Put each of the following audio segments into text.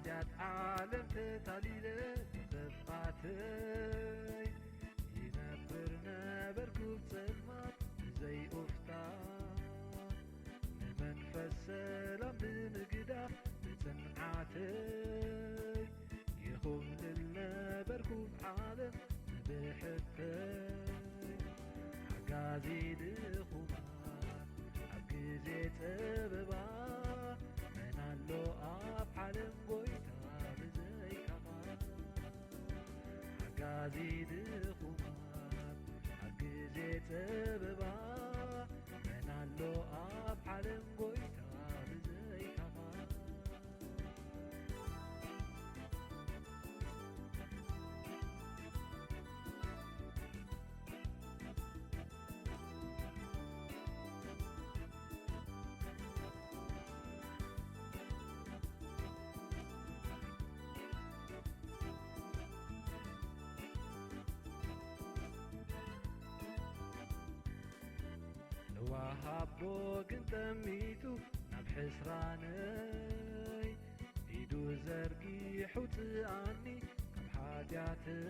بحاجات عالم تتاليل تفقاتي ينبر نبركو بصلمات زي أفتان نمنفس سلام بمقداف بصنعاتي يخون للنبركو بعالم بحتي حقازي دخومان عبقزي تببا منالو أب حالم قويتا بزي كمان حقازي دخومان عبقزي تببا منالو أب حالم قويتا بزي كمان وهابو كنت ميتو ناب حسراني ايدو زرقي حوتاني كم حاجاتي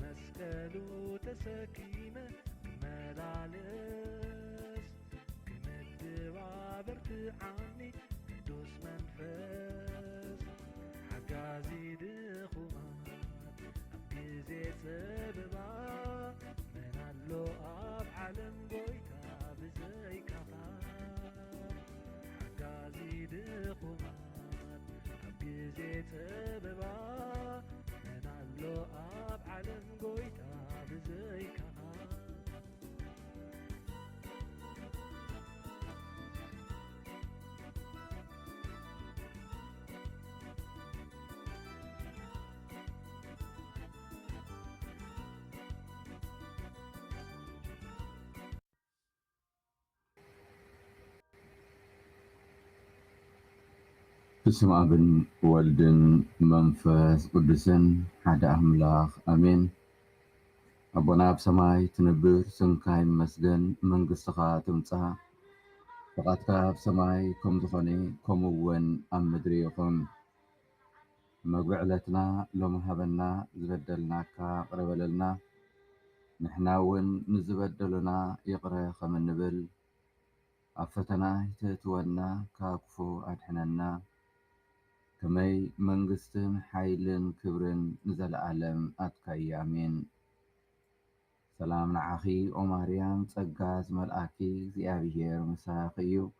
مسكلو تسكيمة ملالس كمدوا برتعاني قدوس منفس حقازي دخومان أبقزي سببا منالو أب عالم قويتا بزي كفان حقازي دخومان أبقزي سببا منالو أب عالم قويتا بزي كفان بسم ابن والدن منفس قدسن حدا أملاخ أمين أبونا بسماي تنبر سنكاي مسجن منقصخا تمتها فقط كاب سماي كم زخني كم ون أم مدريكم مقبعلتنا لو مهبنا زبدلناكا قربللنا نحناون نزبدلنا يقرأ خمن نبل أفتنا تتونا كاكفو أدحننا كمي منغستن حيلن كبرن نزل عالم أتكي آمين سلام نعخي أماريان تقاز ملآكي زيابيهير مساقيو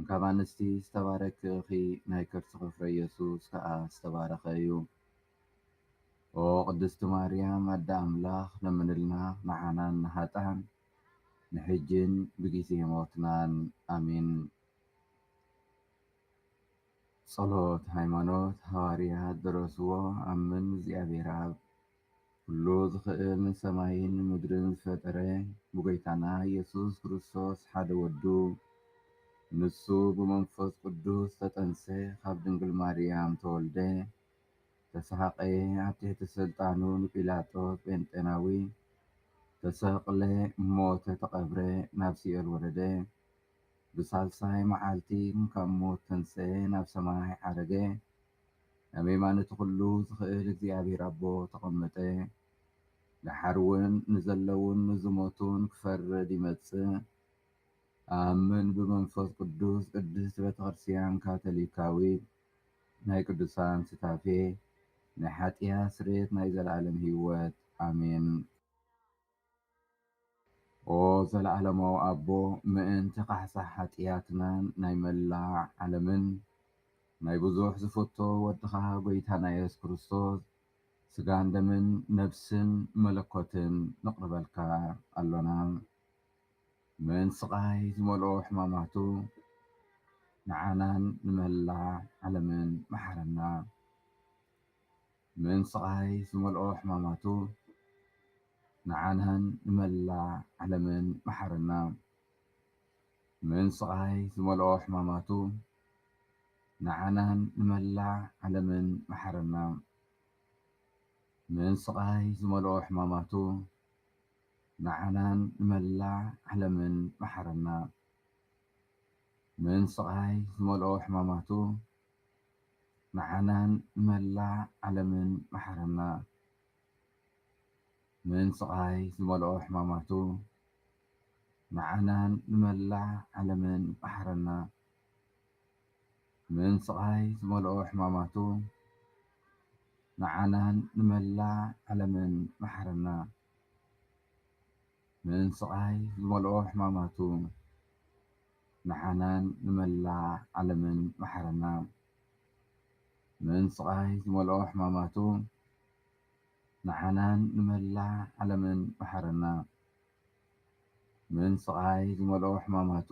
كمان نستي استبارك خي نايكر صغفر يسوس كأ استبارخيو وقدست مريم أدى أملاخ نمنلنا معنا نهاتان نحجن بقيسي موتنان آمين صلوت ሃይማኖት ሐዋርያት ደረስዎ አምን እግዚአብሔር አብ ሁሉ ዝኽእል ሰማይን ምድርን ዝፈጠረ ብጎይታና ኢየሱስ ክርስቶስ ሓደ ወዱ ንሱ ብመንፈስ ቅዱስ ተጠንሰ ካብ ድንግል ማርያም ተወልደ ተሰሐቀየ ኣብ ትሕቲ ስልጣኑ ንጲላጦስ ጴንጤናዊ ተሰቕለ ሞተ ተቐብረ ናብ ሲኦል ወረደ بسالساي معالتي مكموت تنسي ناب سماي عرقه أميمان تخلو زخيل እግዚአብሔር አቦ ተቀመጠ لحرون نزلون نزموتون كفرد يمتص آمن بمنفس قدوس قدس بتغرسيان كاثوليكاوي ناي قدسان ستافي نحاتيا سريت ناي زلعالم هيوات آمين او زلعلمو أبو مئن تقحصح حتياتنا ناي ملاع علمن ناي بزوح زفتو ودخا قويتانا يس كريستوس سقان دمن نفسن ملكوتن نقربالكا اللونا من سقاي زملو حماماتو نعانان نملاع علمن محرنا من سقاي زملو حماماتو نعانهن نملع علمن محرنا من سقاي زملو حماماتو نعانهن نملع علمن محرنا من سقاي زملو حماماتو نعانهن نملع علمن محرنا من سقاي زملو حماماتو ንዓናን ንመላእ ዓለምን መሓረና። ምን ስቃይ ዝመልኦ ሕማማቱ ንዓናን ንመላእ ዓለምን መሓረና። ምን ስቃይ ዝመልኦ ሕማማቱ ንዓናን ንመላእ ዓለምን መሓረና። ምን ስቃይ ዝመልኦ ሕማማቱ ንዓናን ንመላእ ዓለምን መሓረና። ምን ስቃይ ዝመልኦ ሕማማቱ ንዓናን ንመላእ ዓለምን መሓረና። ምን ስቃይ ዝመልኦ ሕማማቱ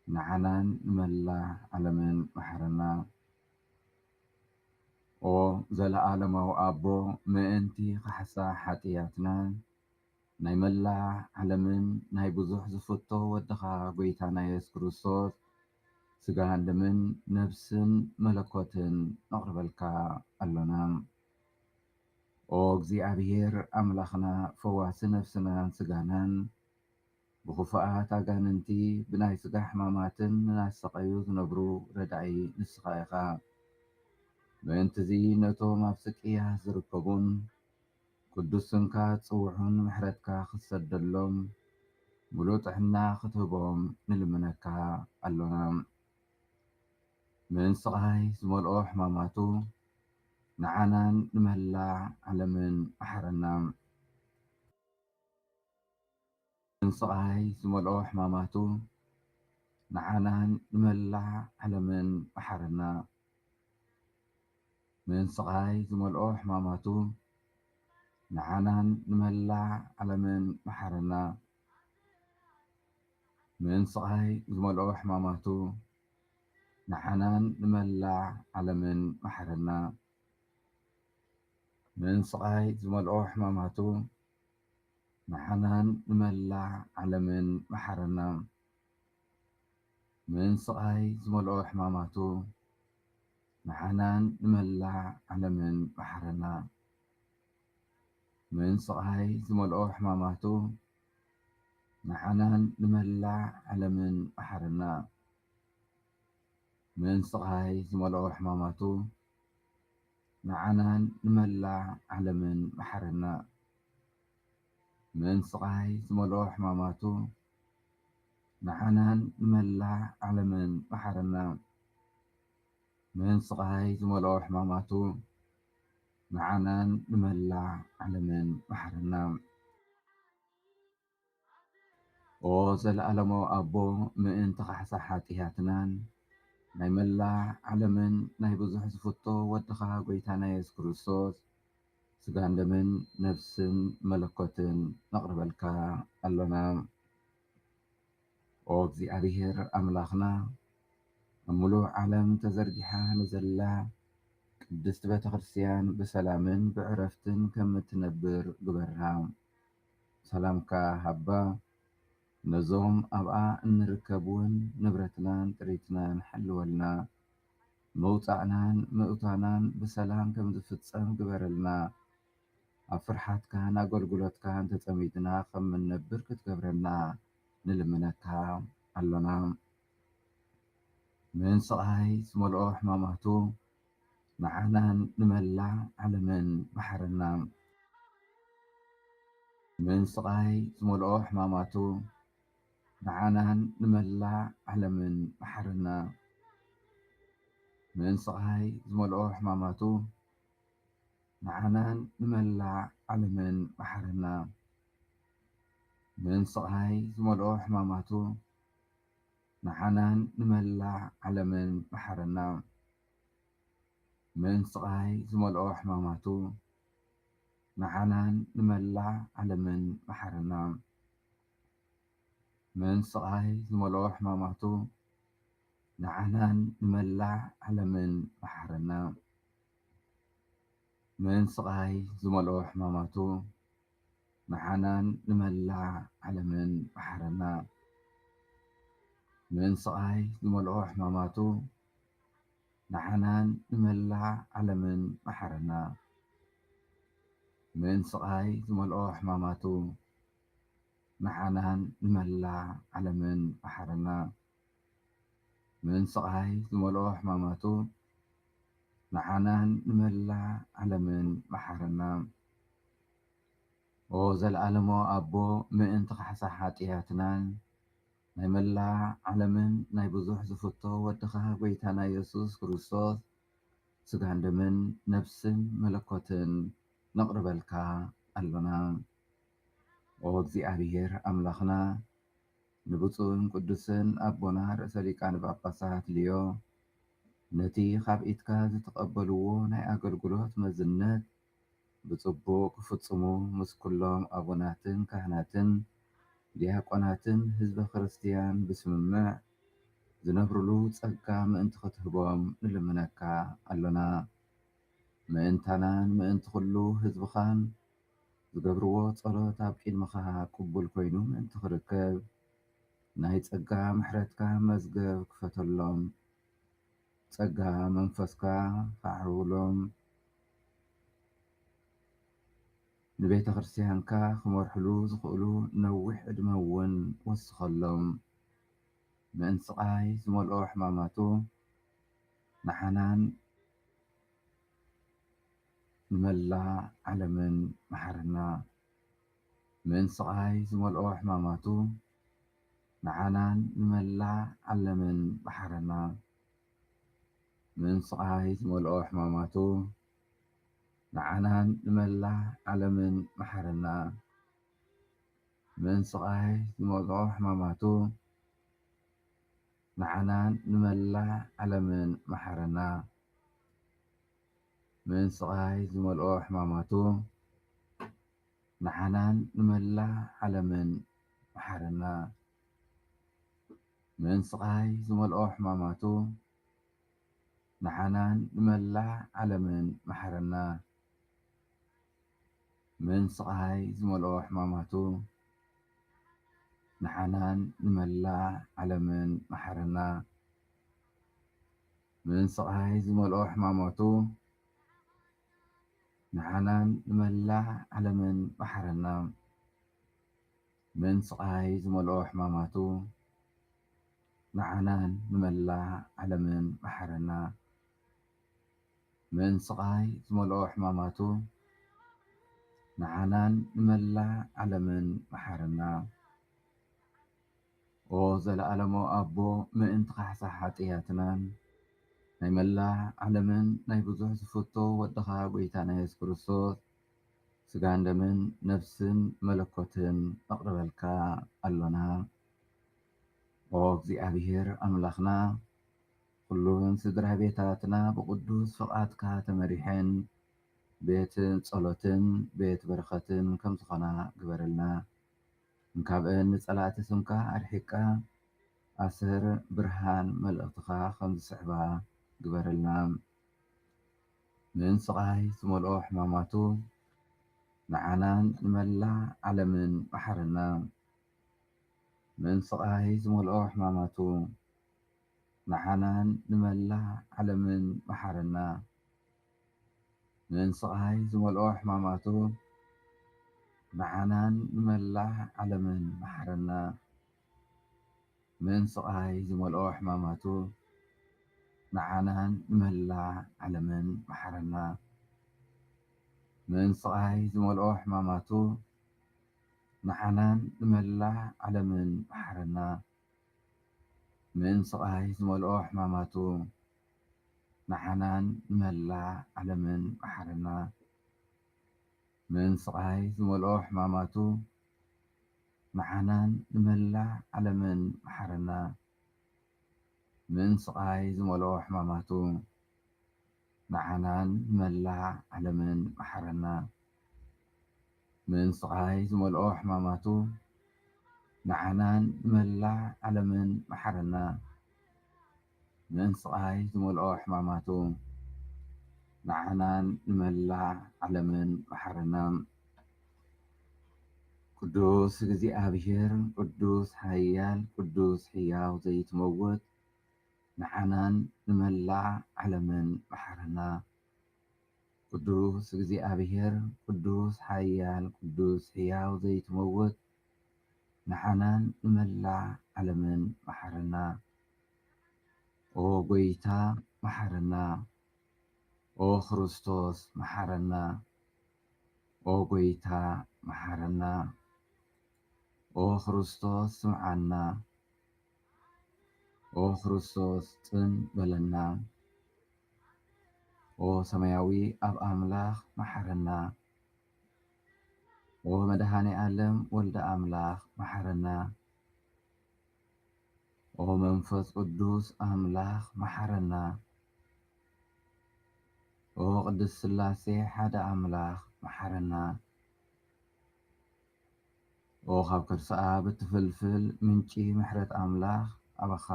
ንዓናን ንመላእ ዓለምን መሓረና። ኦ ዘለዓለማዊ ኣቦ ምእንቲ ካሕሳ ሓጢኣትናን ናይ መላእ ዓለምን ናይ ብዙሕ ዝፍቶ ወድኻ ጎይታና ኢየሱስ ክርስቶስ ስጋን ደምን ነፍስን መለኮትን ነቕርበልካ ኣሎና። ኦ እግዚኣብሔር ኣምላኽና ፈዋሲ ነፍስናን ስጋናን ብኽፉኣት ኣጋንንቲ ብናይ ስጋ ሕማማትን እናሰቃዩ ዝነብሩ ረዳኢ ንስኻ ኢኻ። ምእንቲ እዚ ነቶም ኣብ ስቅያት ዝርከቡን ቅዱስ ስምካ ጽውዑን ምሕረትካ ክትሰደሎም ሙሉእ ጥዕና ክትህቦም ንልምነካ ኣሎና። ምን ስቃይ ዝመልኦ ሕማማቱ ንዓናን ንመላእ ዓለምን መሓረና። ምን ስቃይ ዝመልኦ ሕማማቱ ንዓናን ንመላእ ዓለምን መሓረና። ምን ስቃይ ዝመልኦ ሕማማቱ ንዓናን ንመላእ ዓለምን መሓረና። ምን ስቃይ ዝመልኦ ሕማማቱ ንዓናን ንመላእ ዓለምን መሓረና። ምን ስቃይ ዝመልኦ ሕማማቱ ንዓናን ንመላእ ዓለምን መሓረና። ምን ስቃይ ዝመልኦ ሕማማቱ ንዓናን ንመላእ ዓለምን መሓረና። ምን ስቃይ ዝመልኦ ሕማማቱ ንዓናን ንመላእ ዓለምን መሓረና። ምን ስቃይ ዝመልኦ ሕማማቱ ንዓናን ንመላእ ዓለምን መሓረና። ምን ስቃይ ዝመልኦ ሕማማቱ ንዓናን ንመላእ ዓለምን መሓረና። ምን ስቃይ ዝመልኦ ሕማማቱ ንዓናን ንመላእ ዓለምን መሓረና። ኦ ዘለዓለማዊ ኣቦ ምእንቲ ካሕሳ ሓጢኣትናን ናይ መላእ ዓለምን ናይ ብዙሕ ዝፍቶ ወድኻ ጎይታና ኢየሱስ ክርስቶስ ስጋን ደምን ነፍስን መለኮትን ነቕርበልካ ኣሎና። ኦ እግዚኣብሔር ኣምላኽና ኣብ ሙሉእ ዓለም ተዘርጊሓ ንዘላ ቅድስቲ ቤተ ክርስቲያን ብሰላምን ብዕረፍትን ከም እትነብር ግበርሃ። ሰላምካ ሃባ ነዞም ኣብኣ እንርከብ እውን ንብረትናን ጥሪትናን ሓልወልና። መውፃእናን ምእታናን ብሰላም ከም ዝፍፀም ግበረልና። ኣብ ፍርሓትካን ኣገልግሎትካን ተፀሚድና ከም እንነብር ክትገብረና ንልምነካ ኣሎና። ምን ስቃይ ዝመልኦ ሕማማቱ ንዓናን ንመላእ ዓለምን መሓረና። ምን ስቃይ ዝመልኦ ሕማማቱ ንዓናን ንመላእ ዓለምን መሓረና። ምን ስቃይ ዝመልኦ ሕማማቱ ንዓናን ንመላእ ዓለምን መሓረና። ምን ስቃይ ዝመልኦ ሕማማቱ ንዓናን ንመላእ ዓለምን መሓረና። ምን ስቃይ ዝመልኦ ሕማማቱ ንዓናን ንመላእ ዓለምን መሓረና። ምን ስቃይ ዝመልኦ ሕማማቱ ንዓናን ንመላእ ዓለምን መሓረና። ምን ስቃይ ዝመልኦ ሕማማቱ ንዓናን ንመላእ ዓለምን መሓረና። ምን ስቃይ ዝመልኦ ሕማማቱ ንዓናን ንመላእ ዓለምን መሓረና። ምን ስቃይ ዝመልኦ ሕማማቱ ንዓናን ንመላእ ዓለምን መሓረና። ምን ስቃይ ዝመልኦ ሕማማቱ ንዓናን ንመላእ ዓለምን መሓረና። ኦ ዘለዓለሞ ኣቦ ምእንቲ ካሕሳ ሓጢኣትናን ናይ መላእ ዓለምን ናይ ብዙሕ ዝፍቶ ወድኻ ጎይታና ኢየሱስ ክርስቶስ ስጋን ደምን ነፍስን መለኮትን ነቕርበልካ ኣሎና። ኦ እግዚኣብሔር ኣምላኽና ንብፁዕን ቅዱስን ኣቦና ርእሰ ሊቃነ ጳጳሳት ልዮ ነቲ ካብ ኢድካ ዝተቐበልዎ ናይ ኣገልግሎት መዝነት ብጽቡቕ ክፍጽሙ ምስ ኩሎም ኣቦናትን ካህናትን ዲያቆናትን ህዝበ ክርስቲያን ብስምምዕ ዝነብሩሉ ጸጋ ምእንቲ ክትህቦም ንልምነካ ኣሎና። ምእንታናን ምእንቲ ኩሉ ህዝብኻን ዝገብርዎ ጸሎት ኣብ ቂድምኻ ቅቡል ኮይኑ ምእንቲ ክርከብ ናይ ጸጋ ምሕረትካ መዝገብ ክፈተሎም ጸጋ መንፈስካ ካዕርብሎም ንቤተ ክርስቲያንካ ክመርሕሉ ዝኽእሉ ነዊሕ ዕድመ እውን ወስኸሎም። ምእንቲ ስቓይ ዝመልኦ ሕማማቱ ንሓናን ንመላእ ዓለምን መሓረና። ምእንቲ ስቓይ ዝመልኦ ሕማማቱ ንዓናን ንመላእ ዓለምን መሓረና። ምእንቲ ስቓይ ዝመልኦ ሕማማቱ ንዓናን ንመላእ ዓለምን መሓረና። ምእንቲ ስቓይ ዝመልኦ ሕማማቱ ንዓናን ንመላእ ዓለምን መሓረና። ምእንቲ ስቓይ ዝመልኦ ሕማማቱ ንዓናን ንመላእ ዓለምን መሓረና። ምእንቲ ስቓይ ዝመልኦ ሕማማቱ ንዓናን ንመላእ ዓለምን መሓረና። ምእንቲ ስቓይ ዝመልኦ ሕማማቱ ንዓናን ንመላእ ዓለምን መሓረና። ምእንቲ ስቓይ ዝመልኦ ሕማማቱ ንዓናን ንመላእ ዓለምን መሓረና። ምእንቲ ስቓይ ዝመልኦ ሕማማቱ ንዓናን ንመላእ ዓለምን መሓረና። ምእንቲ ስቓይ ዝመልኦ ሕማማቱ ንዓናን ንመላእ ዓለምን መሓረና። ኦ ዘለዓለሞ ኣቦ ምእንቲ ካሕሳ ሓጢኣትናን ናይ መላእ ዓለምን ናይ ብዙሕ ዝፍቶ ወድኻ ጎይታና ኢየሱስ ክርስቶስ ስጋን ደምን ነፍስን መለኮትን ነቕርበልካ ኣሎና። ኦ እግዚኣብሔር ኣምላኽና ኩሉን ስድራ ቤታትና ብቅዱስ ፍቓድካ ተመሪሐን ቤት ጸሎትን ቤት በረኸትን ከም ዝኾና ግበረልና። እንካብአን ንጸላእቲ ስምካ ኣድሒቃ ኣሰር ብርሃን መልእኽትኻ ከም ዝስሕባ ግበረልና። ምእንቲ ስቓይ ዝመልኦ ሕማማቱ ንዓናን ንመላእ ዓለምን መሓረና። ምእንቲ ስቓይ ዝመልኦ ሕማማቱ ንዓናን ንመላእ ዓለምን መሓረና። ምእንቲ ስቓይ ዝመልኦ ሕማማቱ ንዓናን ንመላእ ዓለምን መሓረና። ምእንቲ ስቓይ ዝመልኦ ሕማማቱ ንዓናን ንመላእ ዓለምን መሓረና። ምእንቲ ስቓይ ዝመልኦ ሕማማቱ ንዓናን ንመላእ ዓለምን መሓረና። ምእንቲ ስቓይ ዝመልኦ ሕማማቱ ንዓናን ንመላእ ዓለምን መሓረና። ምእንቲ ስቓይ ዝመልኦ ሕማማቱ ንዓናን ንመላእ ዓለምን መሓረና። ምእንቲ ስቓይ ዝመልኦ ሕማማቱ ንዓናን ንመላእ ዓለምን መሓረና። ምእንቲ ስቓይ ዝመልኦ ሕማማቱ ንዓናን ንመላእ ዓለምን መሓረና። ምእንቲ ስቓይ ዝመልኦ ሕማማቱ ንዓናን ንመላእ ዓለምን መሓረና። ቅዱስ እግዚኣብሔር ቅዱስ ሓያል ቅዱስ ሕያው ዘይትመውት ንዓናን ንመላእ ዓለምን መሓረና። ቅዱስ እግዚኣብሔር ቅዱስ ሓያል ቅዱስ ሕያው ዘይትመውት ንዓናን ንመላእ ዓለምን መሓረና። ኦ ጎይታ መሓረና። ኦ ክርስቶስ መሐረና ኦ ጎይታ መሐረና ኦ ክርስቶስ ስምዓና ኦ ክርስቶስ ጽን በለና ኦ ሰማያዊ ኣብ ኣምላኽ መሐረና ኦ መድኃኔ ዓለም ወልደ ኣምላኽ መሐረና ኦ መንፈስ ቅዱስ ኣምላኽ መሐረና ኦ ቅድስ ሥላሴ ሓደ ኣምላኽ መሐረና ኦ ካብ ከርሰኣ ብትፍልፍል ምንጪ ምሕረት ኣምላኽ ኣባኻ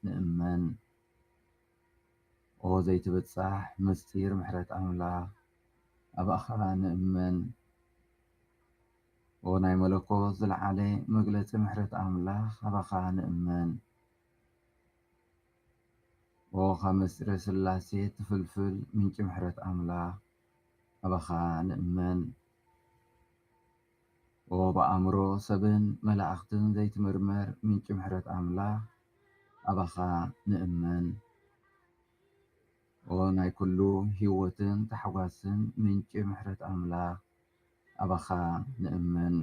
ንእመን ኦ ዘይትብጻሕ ምስጢር ምሕረት ኣምላኽ ኣባኻ ንእመን ኦ ናይ መለኮት ዝለዓለ መግለጺ ምሕረት ኣምላኽ ኣባኻ ንእመን ኦ ካብ ምስጢረ ሥላሴ ትፍልፍል ምንጪ ምሕረት ኣምላኽ ኣባኻ ንእመን ኦ ብኣእምሮ ሰብን መላእኽትን ዘይትምርመር ምንጪ ምሕረት ኣምላኽ ኣባኻ ንእመን ኦ ናይ ኩሉ ህይወትን ተሓጓስን ምንጪ ምሕረት ኣምላኽ ኣባኻ ንእመን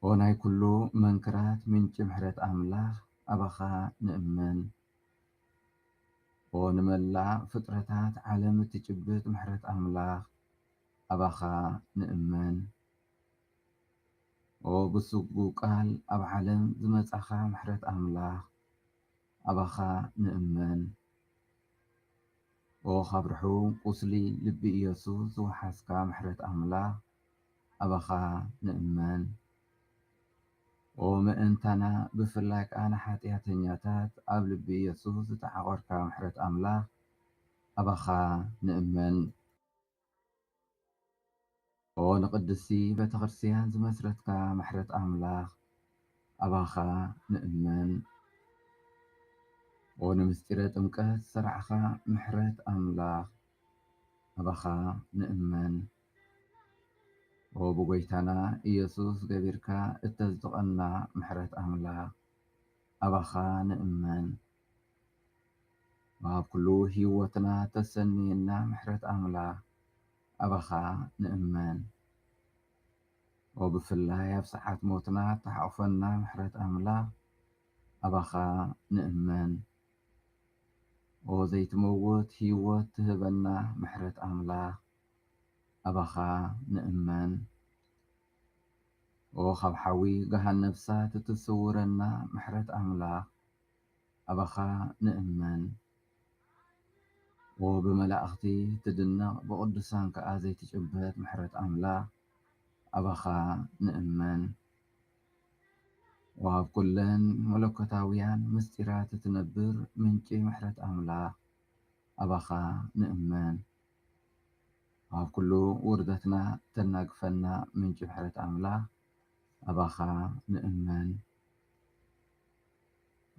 ኦ ናይ ኩሉ መንክራት ምንጪ ምሕረት ኣምላኽ ኣባኻ ንእመን ኦ ንመላእ ፍጥረታት ዓለም እትጭብጥ ምሕረት ኣምላኽ ኣባኻ ንእመን ኦ ብስጉ ቃል ኣብ ዓለም ዝመጻኻ ምሕረት ኣምላኽ ኣባኻ ንእመን ኦ ካብ ርሑቕ ቁስሊ ልቢ ኢየሱስ ዝወሓስካ ምሕረት ኣምላኽ ኣባኻ ንእመን ኦ ምእንታና ብፍላይ ከዓ ንኃጢአተኛታት ኣብ ልቢ ኢየሱስ ዝተዓቖርካ ምሕረት ኣምላኽ ኣባኻ ንእመን ኦ ንቅድስቲ ቤተ ክርስቲያን ዝመስረትካ ምሕረት ኣምላኽ ኣባኻ ንእመን ኦ ንምስጢረ ጥምቀት ዝሰርዓኻ ምሕረት ኣምላኽ ኣባኻ ንእመን ኦ ብጐይታና ኢየሱስ ገቢርካ እተዝድቐና ምሕረት ኣምላኽ ኣባኻ ንእመን ኣብ ኩሉ ህይወትና ተሰኒየና ምሕረት ኣምላኽ ኣባኻ ንእመን ኦ ብፍላይ ኣብ ሰዓት ሞትና ተሓቑፈና ምሕረት ኣምላኽ ኣባኻ ንእመን ኦ ዘይትመውት ህይወት ትህበና ምሕረት ኣምላኽ ኣባኻ ንእመን ኦ ካብ ሓዊ ገሃነም እሳት እትስውረና ምሕረት ኣምላኽ ኣባኻ ንእመን ኦ ብመላእኽቲ ትድነቕ ብቅዱሳን ከዓ ዘይትጭበጥ ምሕረት ኣምላኽ ኣባኻ ንእመን ወኣብ ኩለን መለኮታውያን ምስጢራት እትነብር ምንጪ ምሕረት ኣምላኽ ኣባኻ ንእመን ኣብ ኩሉ ውርደትና ተናግፈና ምንጪ ምሕረት ኣምላኽ ኣባኻ ንእመን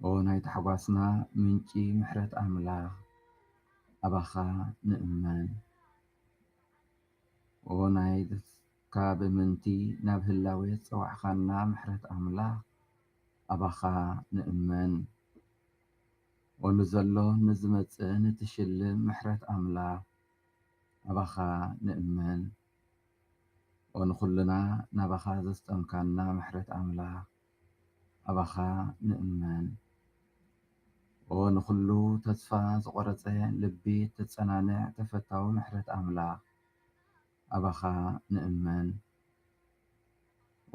ኦ ናይ ተሓጓስና ምንጪ ምሕረት ኣምላኽ ኣባኻ ንእመን ኦ ናይ ካብ ምንቲ ናብ ህላዌ ፀዋዕኻና ምሕረት ኣምላኽ ኣባኻ ንእመን ኦ ንዘሎ ንዝመጽእ ንትሽልም ምሕረት ኣምላኽ ኣባኻ ንእመን ኦ ንኹልና ናባኻ ዘስጠምካና ምሕረት ኣምላኽ ኣባኻ ንእመን ኦ ንኹሉ ተስፋ ዝቖረጸ ልቢ ተጸናንዕ ተፈታዊ ምሕረት ኣምላኽ ኣባኻ ንእመን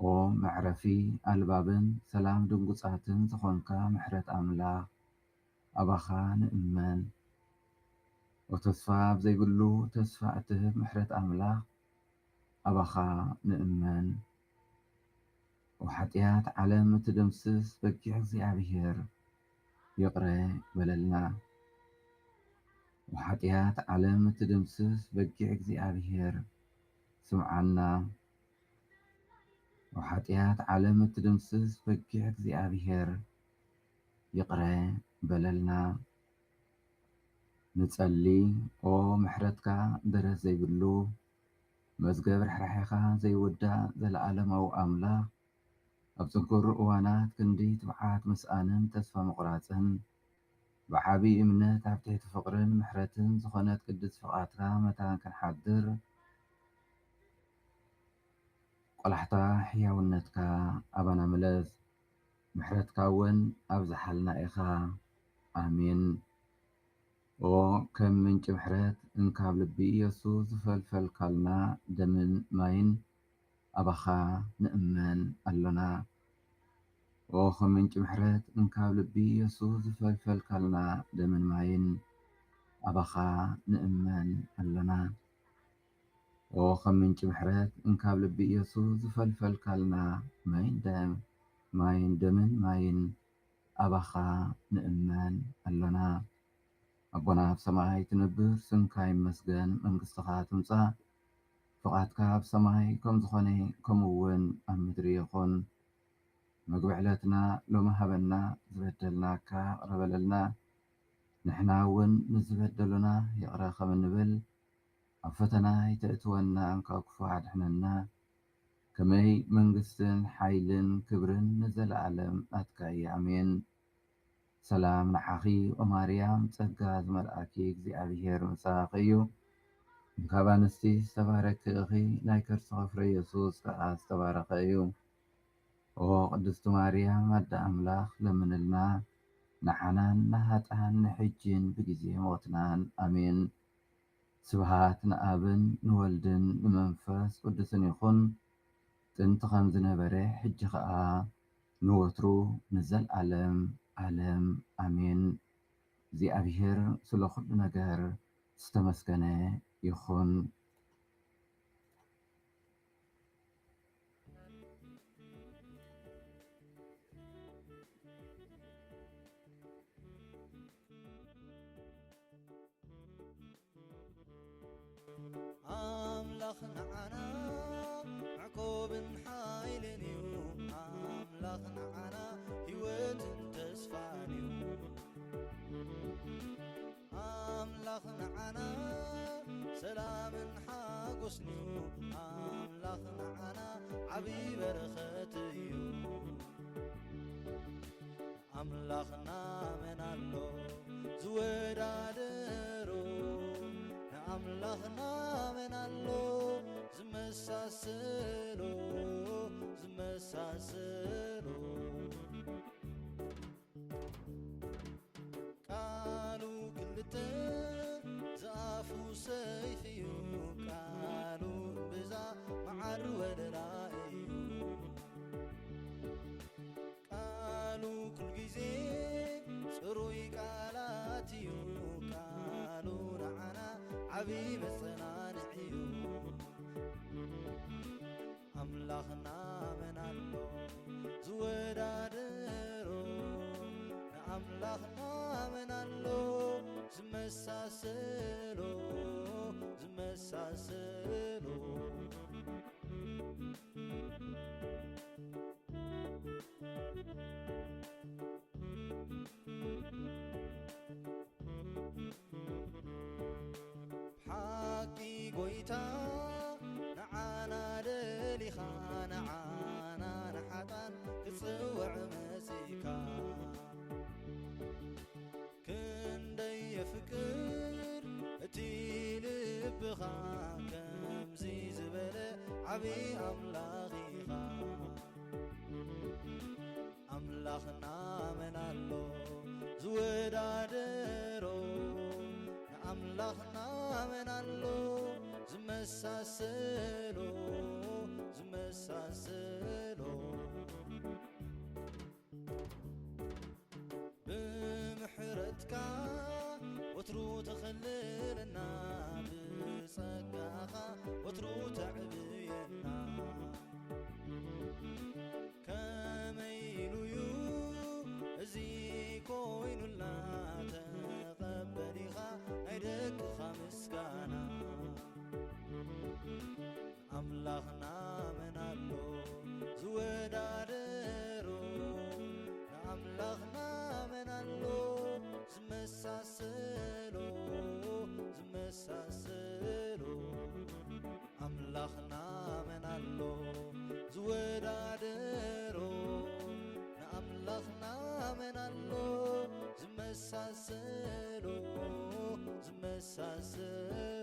ኦ መዕረፊ ኣልባብን ሰላም ድንጉጻትን ዝኾንካ ምሕረት ኣምላኽ ኣባኻ ንእመን ኦ ተስፋ ብዘይብሉ ተስፋ እትህብ ምሕረት ኣምላኽ ኣባኻ ንእመን ኦ ሓጢአት ዓለም እትድምስስ በጊዕ እግዚኣብሔር ይቕረ በለልና ኦ ሓጢአት ዓለም እትድምስስ በጊዕ እግዚኣብሔር ስምዓና ኦ ሓጢአት ዓለም እትድምስስ በጊዕ እግዚኣብሔር ይቕረ በለልና ንጸሊ ኦ ምሕረትካ ደረስ ዘይብሉ መዝገብ ርሕራሕኻ ዘይውዳእ ዘለዓለማዊ ኣምላኽ ኣብ ጽንኩር እዋናት ክንዲ ትብዓት ምስኣንን ተስፋ ምቑራጽን بعبي إمنة تحت فقرن محرتن زخنت قدس فقاتها متان كان حدر قلحتا حياونتك أبانا ملز محرتك ون أبزحلنا إخا آمين وكم من محرت انكاب لبي يسوس فلفل كالنا دمن ماين أبخا نأمن ألنا وخم من محرت انكاب لبي يسوس فلفل كالنا دمن ماين أبخا نأمن ألنا وخم من محرت انكاب لبي يسوس فلفل كالنا ماين دمن ماين أبخا نأمن ألنا أبونا بسماي تنبر سنكاي مسجن من قصتها تمسا فقط كاب سماي كم زخني كم وين أمدري يكون مقبعلتنا لو ما هبنا زبدلنا كربلنا نحنا ون نزبدلنا يقرا خم النبل أفتنا يتأتونا أنك أكفوعد حننا كمي من قصن حيلن كبرن نزل عالم أتكاي أمين سلام نحاخي وماريام تسجاز مرأكي እግዚአብሔር مساقيو كابانستي استبارك أخي نايكر صغفر يسوس كأس تبارك أيو وقدست ماريام مد أملاخ لمن الماء نحنان نهاتان نحجين بجزي موتنان أمين سبحات نآبن نولدن نمنفس قدسن يخون تنتخم زنبري حج خاء نوترو نزل ዓለም አሜን። እግዚአብሔር ስለ ሁሉ ነገር ዝተመስገነ ይኹን። አምላኽ ንዓና ዕቆብን ሓይልን እዩ አምላኽ ንዓና ሕይወትን ተስፋን እዩ አምላኽ ንዓና ሰላምን ሓጎስን እዩ አምላኽ ንዓና ዓብይ በረኸት እዩ አምላኽና መን ኣሎ ዝወዳደሮ ንአምላኽና መን ኣሎ ዝመሳሰሎ ቃሉ ክልተ ዝኣፉ ሰይፍ እዩ ቃሉ ብዛ መዓር ወለላ እዩ ቃሉ ኩል ጊዜ ጽሩይ ቃላት እዩ ቃሉ ንዓና ዓብይ መጸናንዕ እዩ አምላኽና መን ኣሎ ዝወዳደሮ ንአምላኽና መን ኣሎ ዝመሳሰሎ ሓቂ ጎይታ ንዓና ደሊኻ ንዓና ንሓጣን ክጽውዕ መጺካ ክንደይ የፍቅር እቲ ልብኻ ከምዚ ዝበለ ዓብይ ኣምላኽ ኢኻ ኣምላኽና መን ኣሎ ዝወዳደሮ ንኣምላኽና መን ኣሎ ዝመሳሰሎ ብምሕረትካ ወትሩ ተኸልለና ብጸጋኻ ወትሩ ተዕብየና ከመይ ኢሉዩ እዚ ኮይኑላ ተቐበሊኻ ናይ ደቅኻ ምስጋና አምላኽና መን ኣሎ ዝወዳደሮ ንአምላኽና መን ኣሎ ዝመሳሰሎ አምላኽና መን ኣሎ ዝወዳደሮ ንአምላኽና መን ኣሎ ዝመሳሰሎ ዝመሳሰሎ